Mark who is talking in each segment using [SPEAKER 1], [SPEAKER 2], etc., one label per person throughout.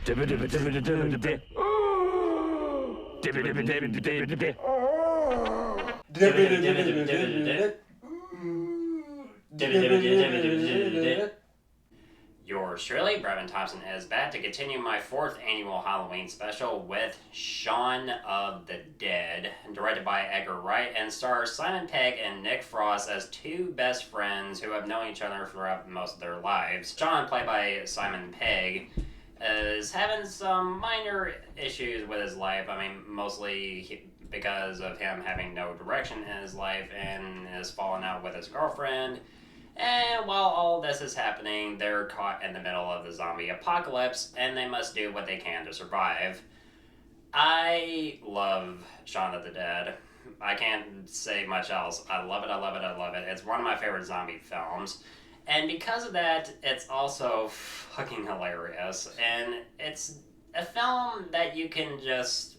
[SPEAKER 1] Yours truly, Brevin Thompson, is back to continue my 4th annual Halloween special with Shaun of the Dead, directed by Edgar Wright, and stars Simon Pegg and Nick Frost as two best friends who have known each other throughout most of their lives. Shaun, played by Simon Pegg, is having some minor issues with his life. I mean, mostly because of him having no direction in his life and is falling out with his girlfriend. And while all this is happening, they're caught in the middle of the zombie apocalypse, and they must do what they can to survive. I love Shaun of the Dead. I can't say much else. I love it, I love it, I love it. It's one of my favorite zombie films. And because of that, it's also fucking hilarious. And it's a film that you can just...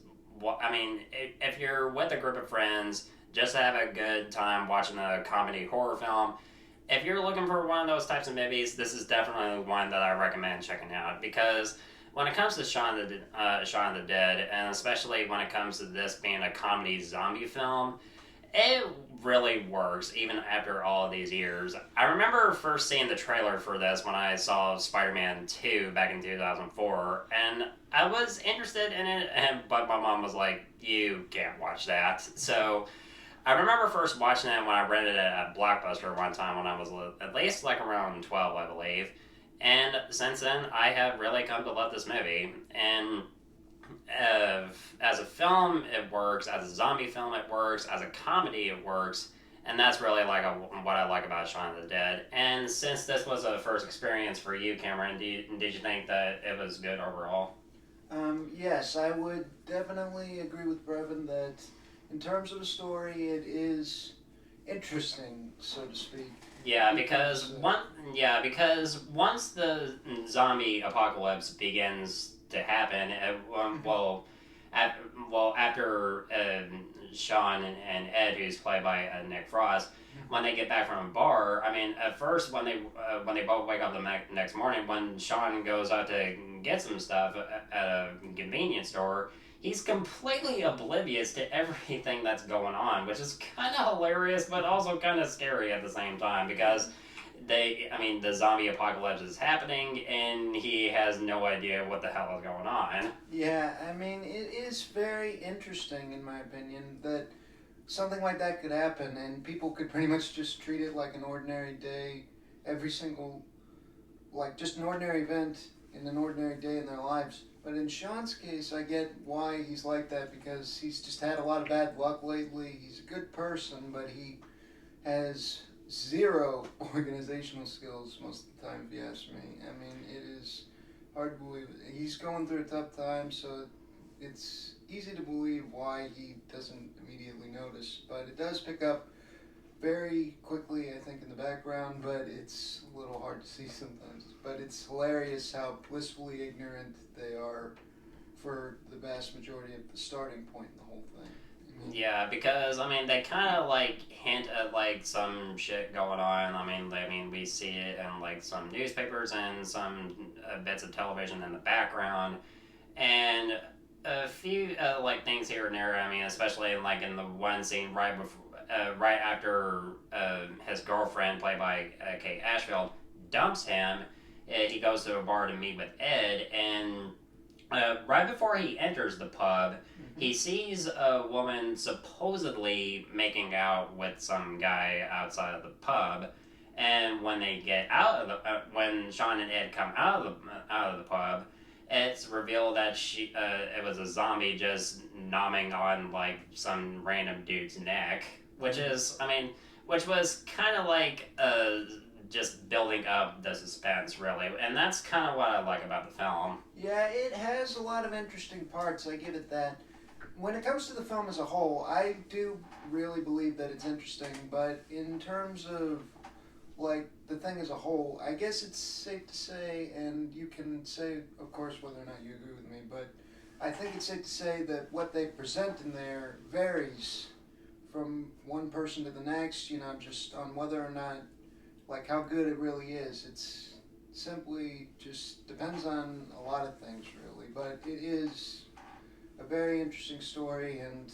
[SPEAKER 1] I mean, if you're with a group of friends, just have a good time watching a comedy horror film. If you're looking for one of those types of movies, this is definitely one that I recommend checking out, because when it comes to Shaun of the Dead, and especially when it comes to this being a comedy zombie film, it really works even after all of these years. I remember first seeing the trailer for this when I saw Spider-Man 2 back in 2004, and I was interested in it, but my mom was like, you can't watch that. So I remember first watching it when I rented it at Blockbuster one time when I was at least like around 12, I believe. And since then, I have really come to love this movie. And as a film, it works. As a zombie film, it works. As a comedy, it works. And that's really like what I like about Shaun of the Dead. And since this was a first experience for you, Cameron, did you think that it was good overall?
[SPEAKER 2] Yes, I would definitely agree with Brevin that in terms of the story, it is interesting, so to speak.
[SPEAKER 1] Yeah, because once the zombie apocalypse begins to happen, after Shaun and Ed, who's played by Nick Frost, when they get back from a bar, I mean, at first when they both wake up the next morning, when Shaun goes out to get some stuff at a convenience store, he's completely oblivious to everything that's going on, which is kind of hilarious, but also kind of scary at the same time, because the zombie apocalypse is happening, and he has no idea what the hell is going on.
[SPEAKER 2] Yeah, I mean, it is very interesting, in my opinion, that something like that could happen, and people could pretty much just treat it like an ordinary day, just an ordinary event in an ordinary day in their lives. But in Shaun's case, I get why he's like that, because he's just had a lot of bad luck lately. He's a good person, but he has zero organizational skills most of the time, if you ask me. I mean, it is hard to believe. He's going through a tough time, so it's easy to believe why he doesn't immediately notice. But it does pick up very quickly, I think, in the background, but it's a little hard to see sometimes. But it's hilarious how blissfully ignorant they are for the vast majority of the starting point in the whole thing.
[SPEAKER 1] Yeah, because they kind of hint at some shit going on. I mean, we see it in some newspapers and some bits of television in the background, and a few things here and there. I mean, especially in the one scene right after his girlfriend, played by Kate Ashfield, dumps him. He goes to a bar to meet with Ed, and right before he enters the pub, he sees a woman supposedly making out with some guy outside of the pub. And when they get out of when Shaun and Ed come out of the pub, it's revealed that it was a zombie just nomming on some random dude's neck, which was kind of just building up the suspense, really. And that's kind of what I like about the film.
[SPEAKER 2] Yeah, it has a lot of interesting parts, I give it that. When it comes to the film as a whole, I do really believe that it's interesting, but in terms of, the thing as a whole, I guess it's safe to say, and you can say, of course, whether or not you agree with me, but I think it's safe to say that what they present in there varies from one person to the next, just on whether or not, how good it really is. It's simply just depends on a lot of things, really. But it is a very interesting story, and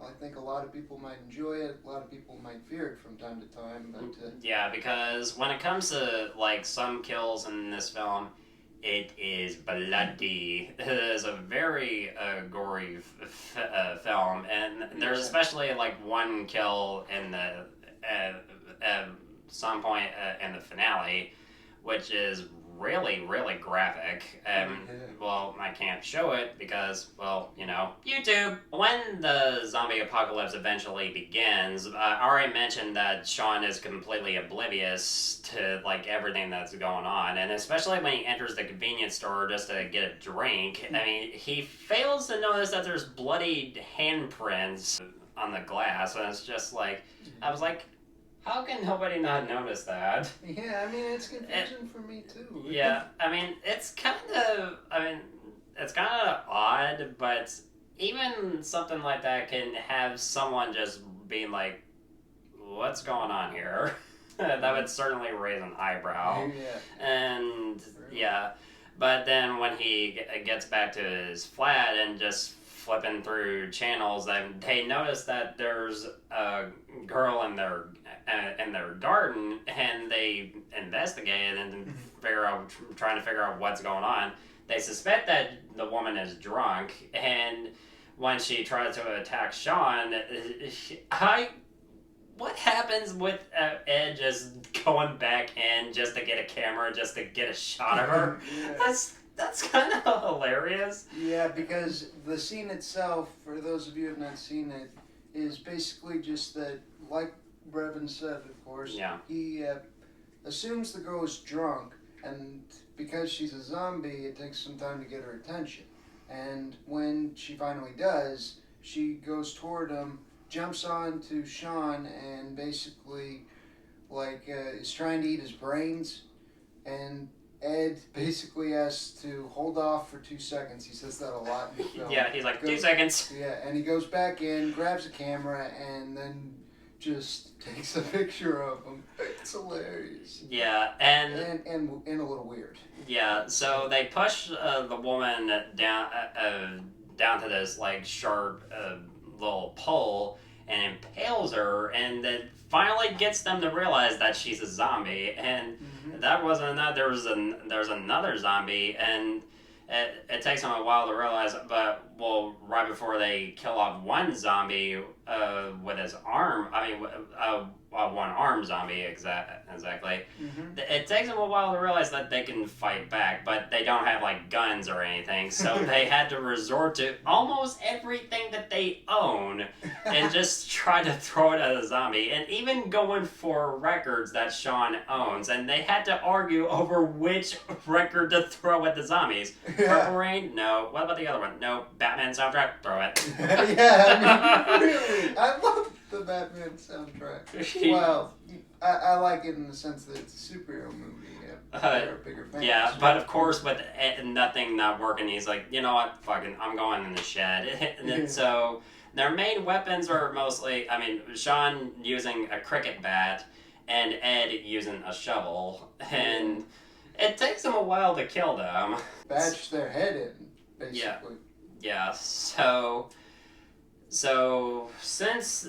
[SPEAKER 2] I think a lot of people might enjoy it. A lot of people might fear it from time to time. But
[SPEAKER 1] yeah, because when it comes to like some kills in this film, it is bloody. It is a very gory film, and there's especially like one kill in the some point in the finale, which is really graphic. Well, I can't show it because, well, YouTube. When the zombie apocalypse eventually begins, I already mentioned that Shaun is completely oblivious to like everything that's going on, and especially when he enters the convenience store just to get a drink. I mean, he fails to notice that there's bloodied handprints on the glass, and it's just like, I was like, how can nobody not notice that?
[SPEAKER 2] Yeah, I mean, it's confusing for me too.
[SPEAKER 1] Yeah, I mean, it's kind of odd, but even something like that can have someone just being like, what's going on here? That would certainly raise an eyebrow.
[SPEAKER 2] Yeah.
[SPEAKER 1] And, yeah, but then when he gets back to his flat and just flipping through channels, they notice that there's a girl in their garden, and they investigate and trying to figure out what's going on. They suspect that the woman is drunk, and when she tries to attack Shaun, what happens with Ed just going back in just to get a camera, just to get a shot of her? Yeah. That's kind of hilarious.
[SPEAKER 2] Yeah, because the scene itself, for those of you who have not seen it, is basically just that, like Brevin said, of course, he assumes the girl is drunk, and because she's a zombie, it takes some time to get her attention. And when she finally does, she goes toward him, jumps onto Shaun, and basically, is trying to eat his brains, and Ed basically has to hold off for 2 seconds. He says that a lot in the film.
[SPEAKER 1] Yeah, he's like, 2 seconds.
[SPEAKER 2] Yeah, and he goes back in, grabs a camera, and then just takes a picture of him. It's hilarious.
[SPEAKER 1] Yeah, and
[SPEAKER 2] a little weird.
[SPEAKER 1] Yeah, so they push the woman down to this like sharp little pole and impales her, and then finally gets them to realize that she's a zombie. And that wasn't enough. There's another zombie, and it takes them a while to realize. But right before they kill off one zombie with his arm, one arm zombie exactly. It takes them a while to realize that they can fight back, but they don't have like guns or anything, so they had to resort to almost everything that they own and just try to throw it at a zombie, and even going for records that Shaun owns, and they had to argue over which record to throw at the zombies. Purple Rain? No. What about the other one? No. Batman soundtrack? Throw it.
[SPEAKER 2] Yeah, I mean, really, I love the Batman soundtrack. Well, I like it in the sense that it's a superhero movie. They're bigger fans.
[SPEAKER 1] Yeah, but of course, with nothing not working, he's like, you know what, fucking, I'm going in the shed. And then, so their main weapons are mostly, Shaun using a cricket bat and Ed using a shovel. And it takes them a while to kill them.
[SPEAKER 2] Badge their head in, basically.
[SPEAKER 1] Yeah, so since,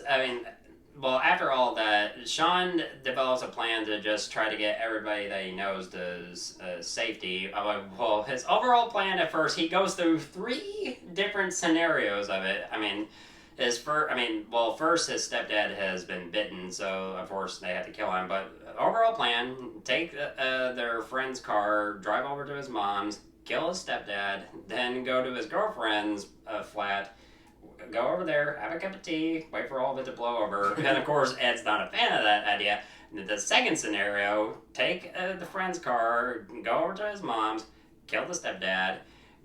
[SPEAKER 1] after all that, Shaun develops a plan to just try to get everybody that he knows to safety. His overall plan at first, he goes through 3 different scenarios of it. First his stepdad has been bitten, so of course they had to kill him. But overall plan: take their friend's car, drive over to his mom's, kill his stepdad, then go to his girlfriend's flat. Go over there, have a cup of tea, wait for all of it to blow over. And of course, Ed's not a fan of that idea. The second scenario: take the friend's car, go over to his mom's, kill the stepdad,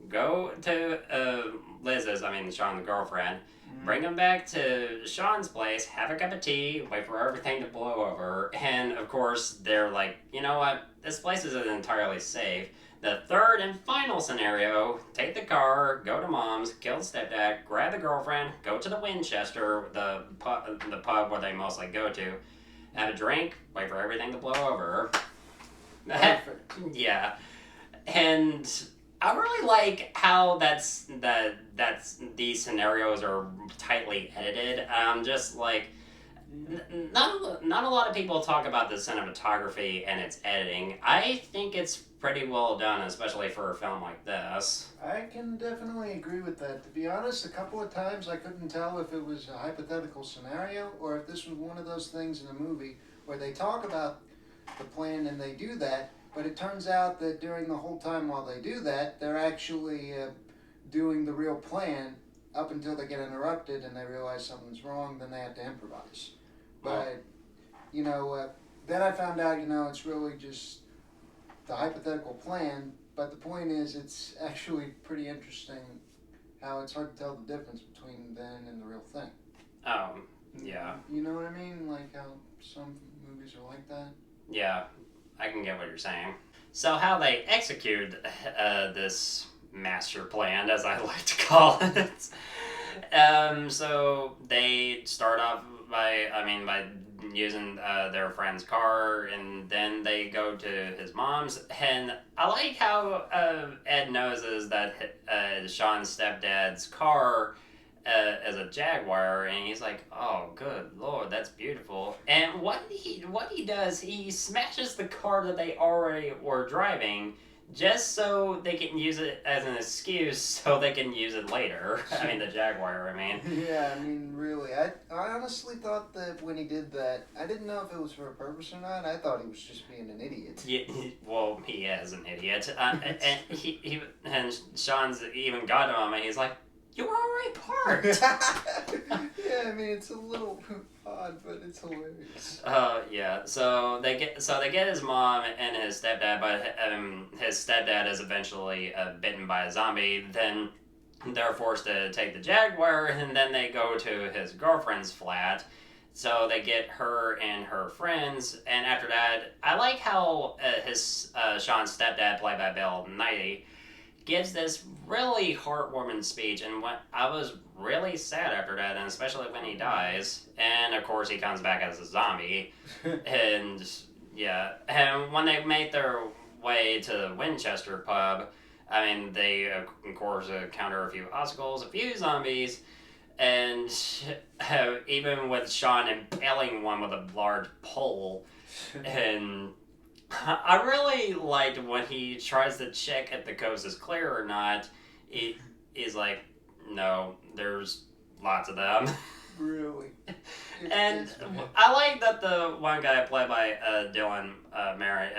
[SPEAKER 1] go to Liz's, Shaun's girlfriend, bring him back to Shaun's place, have a cup of tea, wait for everything to blow over. And of course, they're like, you know what? This place isn't entirely safe. The third and final scenario: take the car, go to mom's, kill the stepdad, grab the girlfriend, go to the Winchester, the pub where they mostly go to, have a drink, wait for everything to blow over.
[SPEAKER 2] Perfect.
[SPEAKER 1] Yeah, and I really like how these scenarios are tightly edited. Just like not a lot of people talk about the cinematography and its editing. I think it's pretty well done, especially for a film like this.
[SPEAKER 2] I can definitely agree with that. To be honest, a couple of times I couldn't tell if it was a hypothetical scenario or if this was one of those things in a movie where they talk about the plan and they do that, but it turns out that during the whole time while they do that, they're actually doing the real plan up until they get interrupted and they realize something's wrong, then they have to improvise. But, then I found out, it's really just the hypothetical plan, but the point is it's actually pretty interesting how it's hard to tell the difference between then and the real thing.
[SPEAKER 1] Yeah.
[SPEAKER 2] You know what I mean? Like how some movies are like that?
[SPEAKER 1] Yeah, I can get what you're saying. So how they execute this master plan, as I like to call it. So they start off by using their friend's car, and then they go to his mom's. And I like how Ed knows that Shaun's stepdad's car as a Jaguar, and he's like, "Oh, good lord, that's beautiful." And what he does, he smashes the car that they already were driving, just so they can use it as an excuse, so they can use it later. I mean, the Jaguar. I mean.
[SPEAKER 2] Yeah, I mean, really, I honestly thought that when he did that, I didn't know if it was for a purpose or not. I thought he was just being an idiot.
[SPEAKER 1] Yeah, well, he is an idiot, and he and Shaun's even got to him, and he's like, "You were already parked."
[SPEAKER 2] Yeah, I mean it's a little odd, but it's hilarious.
[SPEAKER 1] Yeah. So they get his mom and his stepdad, but his stepdad is eventually bitten by a zombie. Then they're forced to take the Jaguar, and then they go to his girlfriend's flat. So they get her and her friends, and after that, I like how Shaun's stepdad, played by Bill Nighy, gives this really heartwarming speech, and I was really sad after that, and especially when he dies. And of course, he comes back as a zombie, and yeah. And when they make their way to the Winchester pub, I mean, they of course encounter a few obstacles, a few zombies, and even with Shaun impaling one with a large pole, and I really liked when he tries to check if the coast is clear or not. He's like, "No, there's lots of them."
[SPEAKER 2] Really?
[SPEAKER 1] And I like that the one guy played by Dylan Merritt,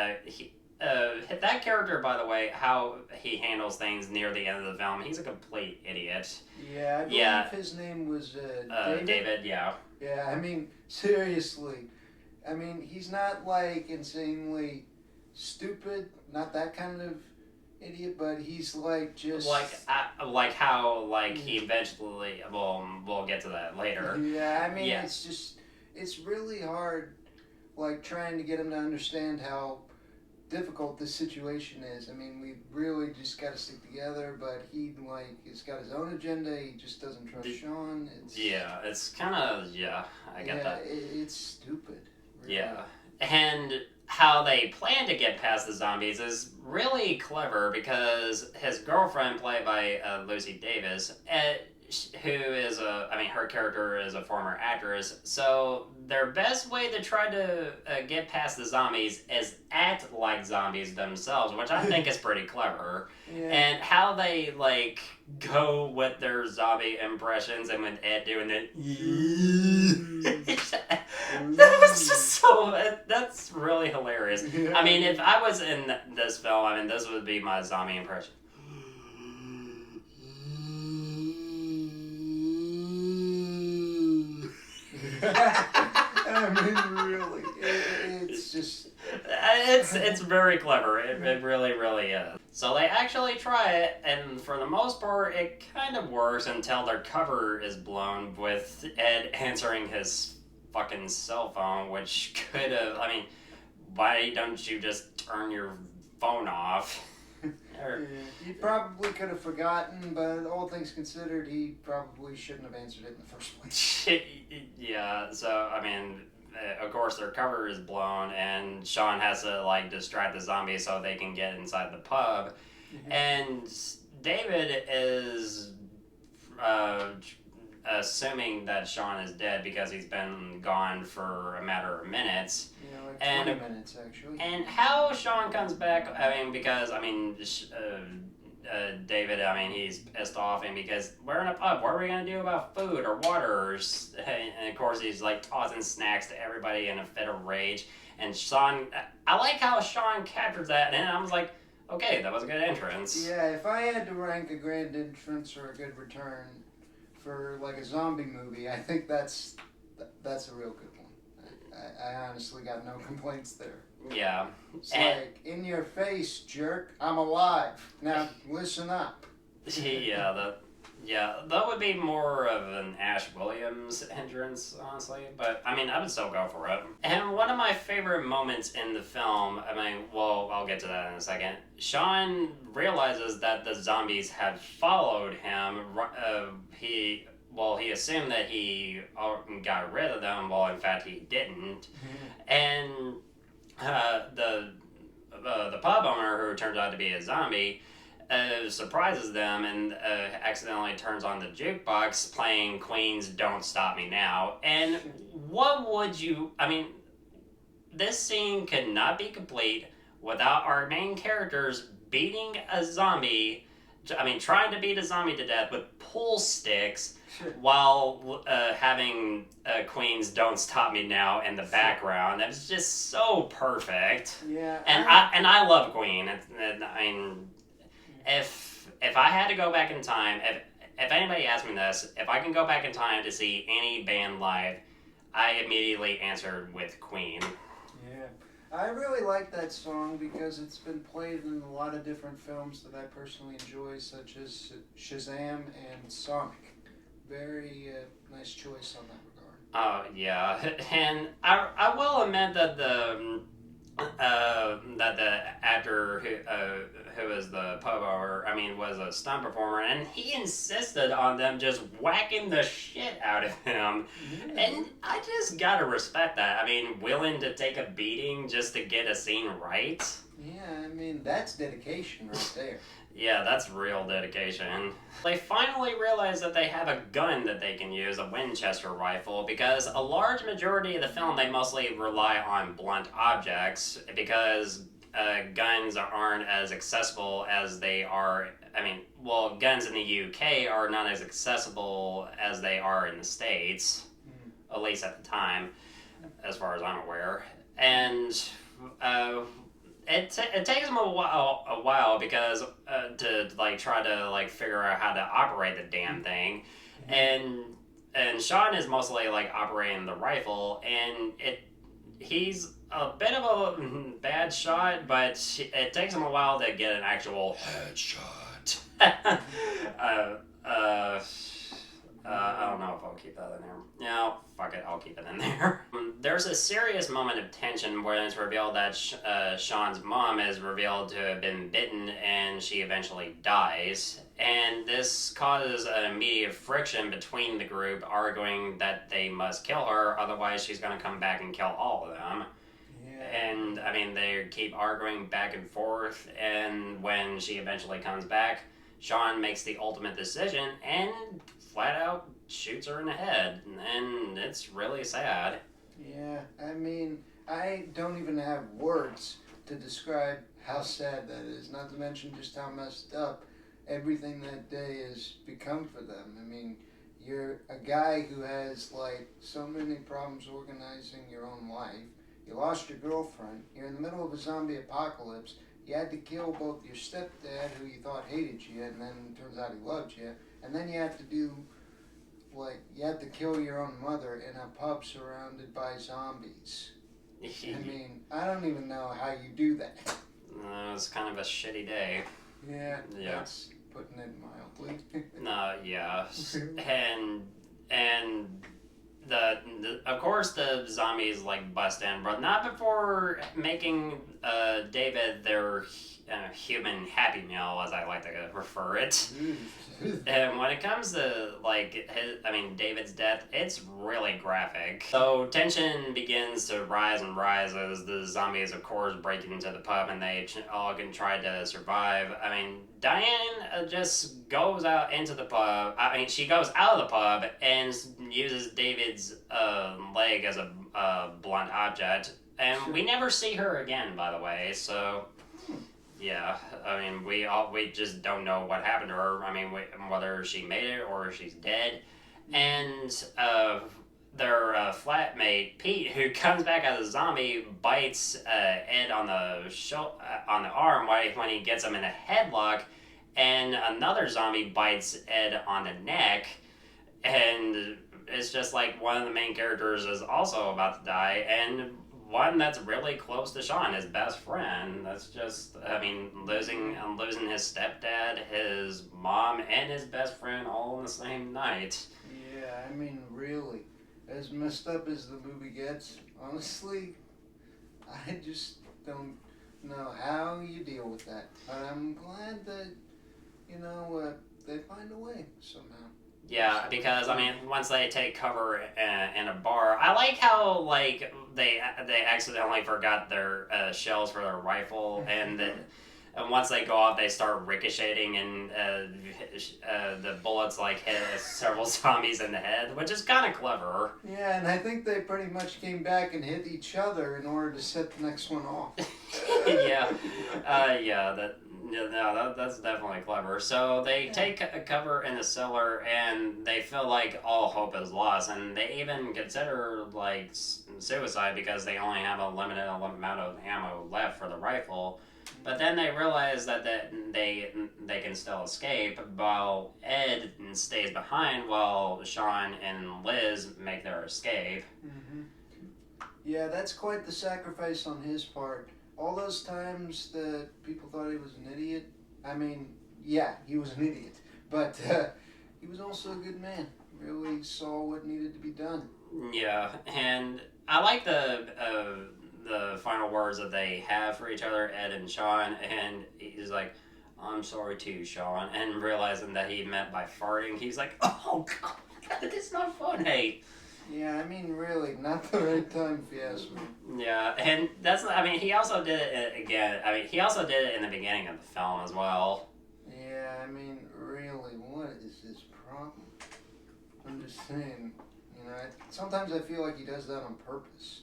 [SPEAKER 1] that character, by the way, how he handles things near the end of the film, he's a complete idiot.
[SPEAKER 2] Yeah, I believe his name was David.
[SPEAKER 1] David, yeah.
[SPEAKER 2] Yeah, I mean, seriously. I mean, he's not like insanely stupid, not that kind of idiot, but he's like just
[SPEAKER 1] like how he eventually we'll get to that later.
[SPEAKER 2] Yeah, I mean, it's really hard, like trying to get him to understand how difficult this situation is. I mean, we really just got to stick together, but he's got his own agenda. He just doesn't trust Shaun.
[SPEAKER 1] It's kind of I get that.
[SPEAKER 2] It's stupid. Really.
[SPEAKER 1] Yeah, and how they plan to get past the zombies is really clever because his girlfriend, played by Lucy Davis, who is her character is a former actress. So their best way to try to get past the zombies is act like zombies themselves, which I think is pretty clever.
[SPEAKER 2] Yeah.
[SPEAKER 1] And how they go with their zombie impressions, and with Ed doing it. That was just that's really hilarious.
[SPEAKER 2] Yeah.
[SPEAKER 1] I mean, if I was in this film, this would be my zombie impression.
[SPEAKER 2] I mean, really, it's just...
[SPEAKER 1] It's very clever. It really, really is. So they actually try it, and for the most part, it kind of works until their cover is blown with Ed answering his fucking cell phone, which could have... I mean, why don't you just turn your phone off?
[SPEAKER 2] He probably could have forgotten, but all things considered, he probably shouldn't have answered it in the first place.
[SPEAKER 1] Yeah, so, I mean, of course, their cover is blown, and Shaun has to like distract the zombies so they can get inside the pub. And David is uh, assuming that Shaun is dead because he's been gone for a matter of minutes.
[SPEAKER 2] Yeah, like
[SPEAKER 1] And
[SPEAKER 2] 20 minutes actually.
[SPEAKER 1] and how Shaun comes back, I mean, because David, I mean, he's pissed off, and because we're in a pub, what are we gonna do about food or water? And of course, he's like tossing snacks to everybody in a fit of rage. And Shaun, I like how Shaun captures that, and I was like, okay, that was a good entrance.
[SPEAKER 2] Yeah, if I had to rank a grand entrance or a good return for like a zombie movie, I think that's a real good one. I honestly got no complaints there.
[SPEAKER 1] Yeah.
[SPEAKER 2] It's like, in your face, jerk, I'm alive. Now listen up.
[SPEAKER 1] That would be more of an Ash Williams entrance, honestly. But I mean, I would still go for it. And one of my favorite moments in the film, I mean, well, I'll get to that in a second. Shaun realizes that the zombies have followed him. He assumed that he got rid of them. Well, in fact, he didn't. And the pub owner, who turns out to be a zombie, surprises them and accidentally turns on the jukebox playing Queen's "Don't Stop Me Now." And what would you? I mean, this scene could not be complete without our main characters beating a zombie. I mean, trying to beat a zombie to death with pool sticks while having Queen's "Don't Stop Me Now" in the background. That was just so perfect.
[SPEAKER 2] Yeah.
[SPEAKER 1] And I love Queen. I mean, if I had to go back in time, if anybody asked me this, if I can go back in time to see any band live, I immediately answered with Queen.
[SPEAKER 2] Yeah. I really like that song because it's been played in a lot of different films that I personally enjoy, such as Shazam and Sonic. Very nice choice on that regard.
[SPEAKER 1] Oh, yeah. And I will admit that the actor who was the pub owner, I mean, was a stunt performer, and he insisted on them just whacking the shit out of him. Yeah. And I just gotta respect that. I mean, willing to take a beating just to get a scene right.
[SPEAKER 2] Yeah, I mean, that's dedication right there.
[SPEAKER 1] Yeah, that's real dedication. They finally realize that they have a gun that they can use, a Winchester rifle, because a large majority of the film they mostly rely on blunt objects because guns aren't as accessible as they are. I mean, well, guns in the UK are not as accessible as they are in the States, at least at the time, as far as I'm aware. And it takes them a while because to like try to like figure out how to operate the damn thing, and Shaun is mostly like operating the rifle, and he's a bit of a bad shot, but it takes him a while to get an actual headshot. I don't know if I'll keep that in there. No, fuck it, I'll keep it in there. There's a serious moment of tension when it's revealed that Shaun's mom is revealed to have been bitten and she eventually dies. And this causes an immediate friction between the group, arguing that they must kill her, otherwise she's going to come back and kill all of them. Yeah. And, I mean, they keep arguing back and forth, and when she eventually comes back, Shaun makes the ultimate decision and flat out shoots her in the head, and it's really sad.
[SPEAKER 2] Yeah, I mean, I don't even have words to describe how sad that is, not to mention just how messed up everything that day has become for them. I mean, you're a guy who has, like, so many problems organizing your own life. You lost your girlfriend. You're in the middle of a zombie apocalypse. You had to kill both your stepdad, who you thought hated you, and then it turns out he loved you. And then you have to you have to kill your own mother in a pub surrounded by zombies. I mean, I don't even know how you do that.
[SPEAKER 1] It's kind of a shitty day.
[SPEAKER 2] Yeah. That's putting it mildly.
[SPEAKER 1] No, yeah. And the of course the zombies like bust in, but not before making David their human Happy Meal, as I like to refer it. And when it comes to David's death, it's really graphic. So tension begins to rise and rise as the zombies, of course, break into the pub and they all can try to survive. Diane just goes out into the pub. She goes out of the pub and uses David's leg as a blunt object, and we never see her again, by the way. So. Yeah, we just don't know what happened to her. Whether she made it or she's dead. And their flatmate Pete, who comes back as a zombie, bites Ed on the arm when he gets him in a headlock, and another zombie bites Ed on the neck, and it's just like one of the main characters is also about to die, and one that's really close to Shaun, his best friend. That's just, losing his stepdad, his mom, and his best friend all in the same night.
[SPEAKER 2] Yeah, really, as messed up as the movie gets, honestly, I just don't know how you deal with that. But I'm glad that, they find a way somehow.
[SPEAKER 1] Yeah, because once they take cover in a bar, I like how they accidentally forgot their shells for their rifle, and once they go off, they start ricocheting, and the bullets hit several zombies in the head, which is kind of clever.
[SPEAKER 2] Yeah, and I think they pretty much came back and hit each other in order to set the next one off. That's definitely clever. So they take a cover in the cellar, and they feel like all hope is lost, and they even consider suicide because they only have a limited amount of ammo left for the rifle. But then they realize that they can still escape, while Ed stays behind while Shaun and Liz make their escape. Mm-hmm. Yeah, that's quite the sacrifice on his part. All those times that people thought he was an idiot, yeah, he was an idiot, but he was also a good man. Really saw what needed to be done.
[SPEAKER 1] Yeah, and I like the final words that they have for each other, Ed and Shaun, and he's like, "I'm sorry too, Shaun," and realizing that he meant by farting, he's like, "Oh God, it's not fun, hey."
[SPEAKER 2] Yeah, really, not the right time if you ask me.
[SPEAKER 1] Yeah, and that's, he also did it again. He also did it in the beginning of the film as well.
[SPEAKER 2] Yeah, really, what is his problem? I'm just saying, sometimes I feel like he does that on purpose.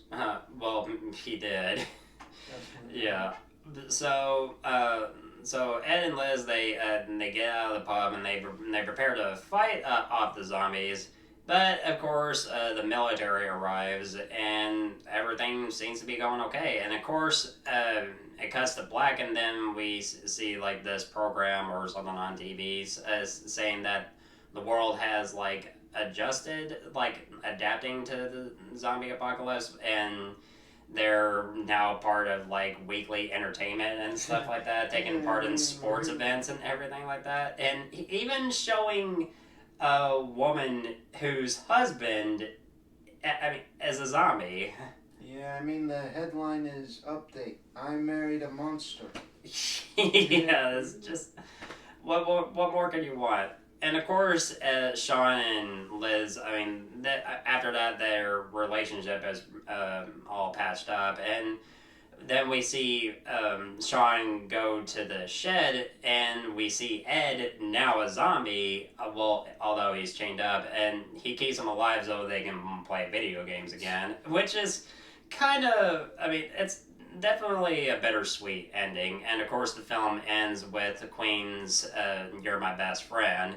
[SPEAKER 1] Well, he did. Yeah. So Ed and Liz, they get out of the pub and they prepare to fight off the zombies. But, of course, the military arrives, and everything seems to be going okay. And, of course, it cuts to black, and then we see, this program or something on TV saying that the world has, adjusted, adapting to the zombie apocalypse, and they're now part of, weekly entertainment and stuff like that, taking part in sports events and everything like that. And even showing a woman whose husband, is a zombie.
[SPEAKER 2] Yeah, the headline is "Update: I married a monster."
[SPEAKER 1] Yeah, it's just what more can you want? And of course, Shaun and Liz. After that, their relationship is all patched up, and then we see Shaun go to the shed, and we see Ed, now a zombie, although he's chained up, and he keeps him alive so they can play video games again, which is kind of, it's definitely a bittersweet ending. And of course the film ends with the Queen's "You're My Best Friend,"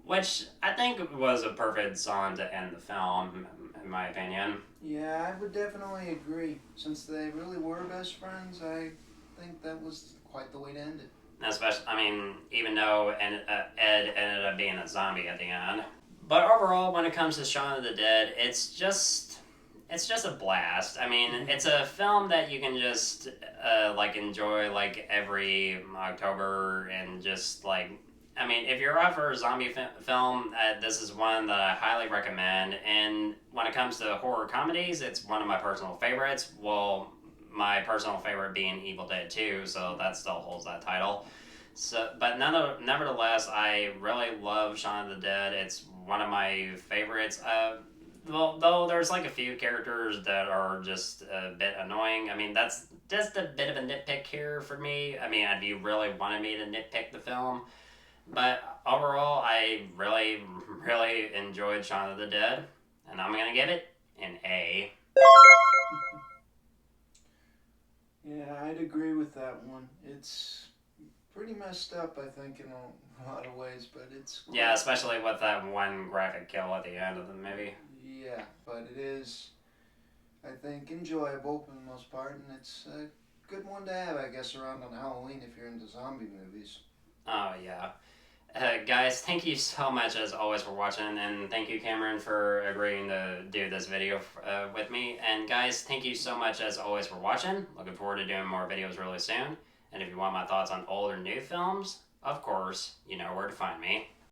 [SPEAKER 1] which I think was a perfect song to end the film, in my opinion.
[SPEAKER 2] Yeah, I would definitely agree. Since they really were best friends, I think that was quite the way to end it.
[SPEAKER 1] Especially, even though Ed ended up being a zombie at the end. But overall, when it comes to Shaun of the Dead, it's just a blast. It's a film that you can just enjoy every October, and just if you're up for a zombie film, this is one that I highly recommend. And when it comes to horror comedies, it's one of my personal favorites. Well, my personal favorite being Evil Dead 2, so that still holds that title. So, but nevertheless, I really love Shaun of the Dead. It's one of my favorites. Well, though there's like a few characters that are just a bit annoying. I mean, that's just a bit of a nitpick here for me. I mean, if you really wanted me to nitpick the film, but overall, I really, really enjoyed Shaun of the Dead, and I'm gonna give it an A.
[SPEAKER 2] Yeah, I'd agree with that one. It's pretty messed up, I think, in a lot of ways, but it's
[SPEAKER 1] Yeah, especially with that one graphic kill at the end of the movie.
[SPEAKER 2] yeah, but it is, I think, enjoyable for the most part, and it's a good one to have, I guess, around on Halloween if you're into zombie movies.
[SPEAKER 1] Oh yeah. Guys, thank you so much as always for watching, and thank you, Cameron, for agreeing to do this video with me. And guys, thank you so much as always for watching. Looking forward to doing more videos really soon. And if you want my thoughts on old or new films, of course, you know where to find me.